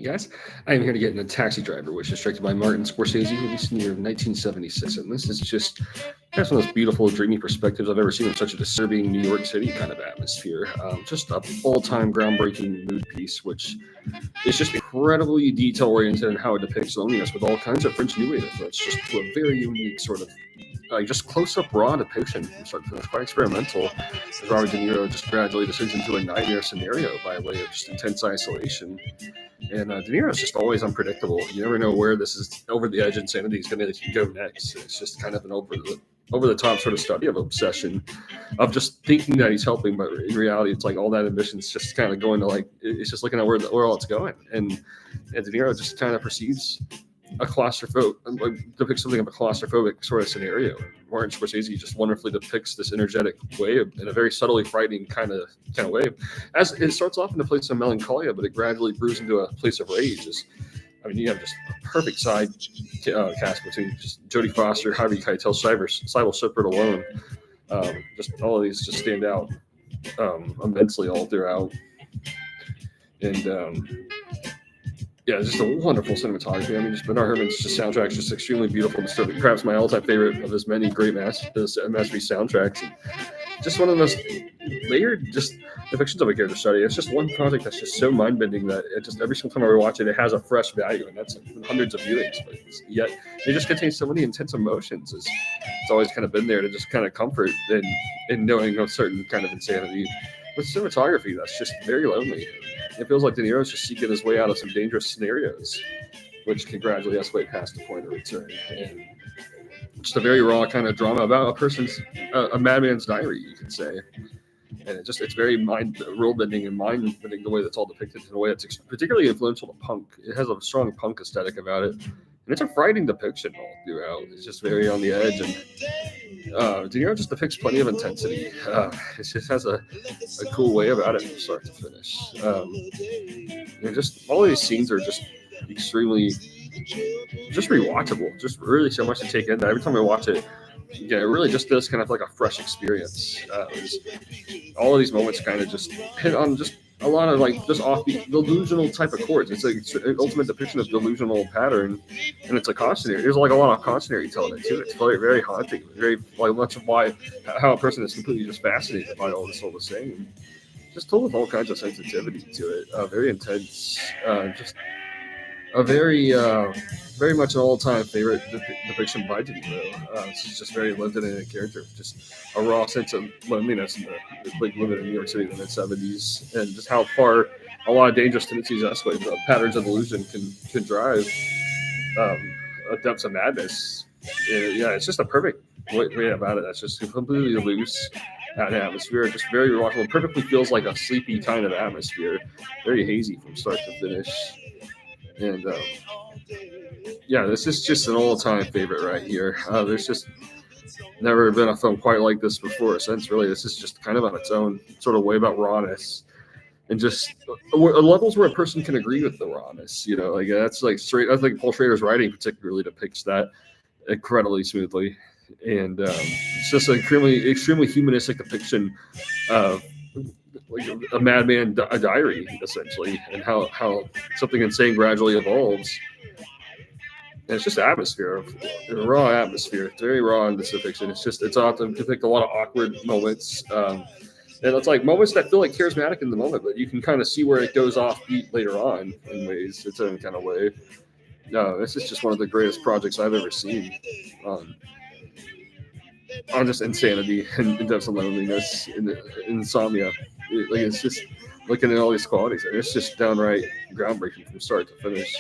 Guys, I am here to get into Taxi Driver, which is directed by Martin Scorsese, released in the year 1976. And this is just one of those beautiful, dreamy perspectives I've ever seen in such a disturbing New York City kind of atmosphere. Just a all-time groundbreaking mood piece, which is just incredibly detail-oriented in how it depicts loneliness with all kinds of French New Wave influence, just to a very unique sort of just close-up raw depiction from start to finish, quite experimental. As Robert De Niro just gradually descends into a nightmare scenario by way of just intense isolation. And De Niro is just always unpredictable. You never know where this is over the edge insanity is going to go next. It's just kind of an over the top sort of study of obsession, of just thinking that he's helping, but in reality, it's like all that ambition is just kind of going to like it's just looking at where all it's going. And De Niro just kind of perceives a claustrophobic, like, depicts something of a claustrophobic sort of scenario. Martin Scorsese just wonderfully depicts this energetic way in a very subtly frightening kind of way. As it starts off in a place of melancholia, but it gradually brews into a place of rage. You have just a perfect side cast between just Jodie Foster, Harvey Keitel, Sybil Shepherd alone. Just all of these just stand out immensely all throughout. And yeah, it's just a wonderful cinematography. Just Bernard Herrmann's soundtrack's just extremely beautiful and disturbing. Perhaps my all-time favorite of his many great masterpiece soundtracks. And just one of the most layered just depictions of a character study. It's just one project that's just so mind-bending that it just every single time I rewatch it, it has a fresh value, and that's hundreds of viewings. But yet it just contains so many intense emotions. It's always kind of been there to just kind of comfort in knowing a certain kind of insanity. With cinematography, that's just very lonely. It feels like De Niro's just seeking his way out of some dangerous scenarios, which can gradually escalate past the point of return. And just a very raw kind of drama about a madman's diary, you could say. And it's very world-bending and mind-bending the way that's all depicted in a way that's particularly influential to punk. It has a strong punk aesthetic about it. And it's a frightening depiction all throughout. It's just very on the edge. And De Niro just depicts plenty of intensity. It just has a cool way about it from start to finish. And just all of these scenes are just extremely just rewatchable. Just really so much to take in. Every time I watch it, it really just does kind of like a fresh experience. All of these moments kind of just hit on just a lot of like just offbeat delusional type of chords. It's an ultimate depiction of delusional pattern, and it's a cautionary. There's like a lot of cautionary tone too. It's very, very haunting. Very like much of how a person is completely just fascinated by all this whole saying. Just told with all kinds of sensitivity to it. Very intense. Just a very much an all-time favorite depiction by De Niro. It's just very lived in a character, just a raw sense of loneliness in living in New York City in the mid-70s, and just how far a lot of dangerous tendencies escalate. Patterns of illusion can drive a depths of madness. It's just a perfect way about it. That's just completely loose. That atmosphere, just very rewatchable. Perfectly feels like a sleepy kind of atmosphere, very hazy from start to finish. And this is just an all-time favorite right here. There's just never been a film quite like this before or since, really. This is just kind of on its own sort of way about rawness and just levels where a person can agree with the rawness. That's like straight. I think Paul Schrader's writing particularly depicts that incredibly smoothly. And it's just an extremely humanistic depiction of like a madman diary, essentially, and how something insane gradually evolves. And it's just atmosphere, a raw atmosphere. It's very raw in this depiction. It's often depict a lot of awkward moments. And it's like moments that feel like charismatic in the moment, but you can kind of see where it goes offbeat later on in its own kind of way. No, this is just one of the greatest projects I've ever seen on just insanity and depths of loneliness and insomnia. It's just looking at all these qualities, and it's just downright groundbreaking from start to finish.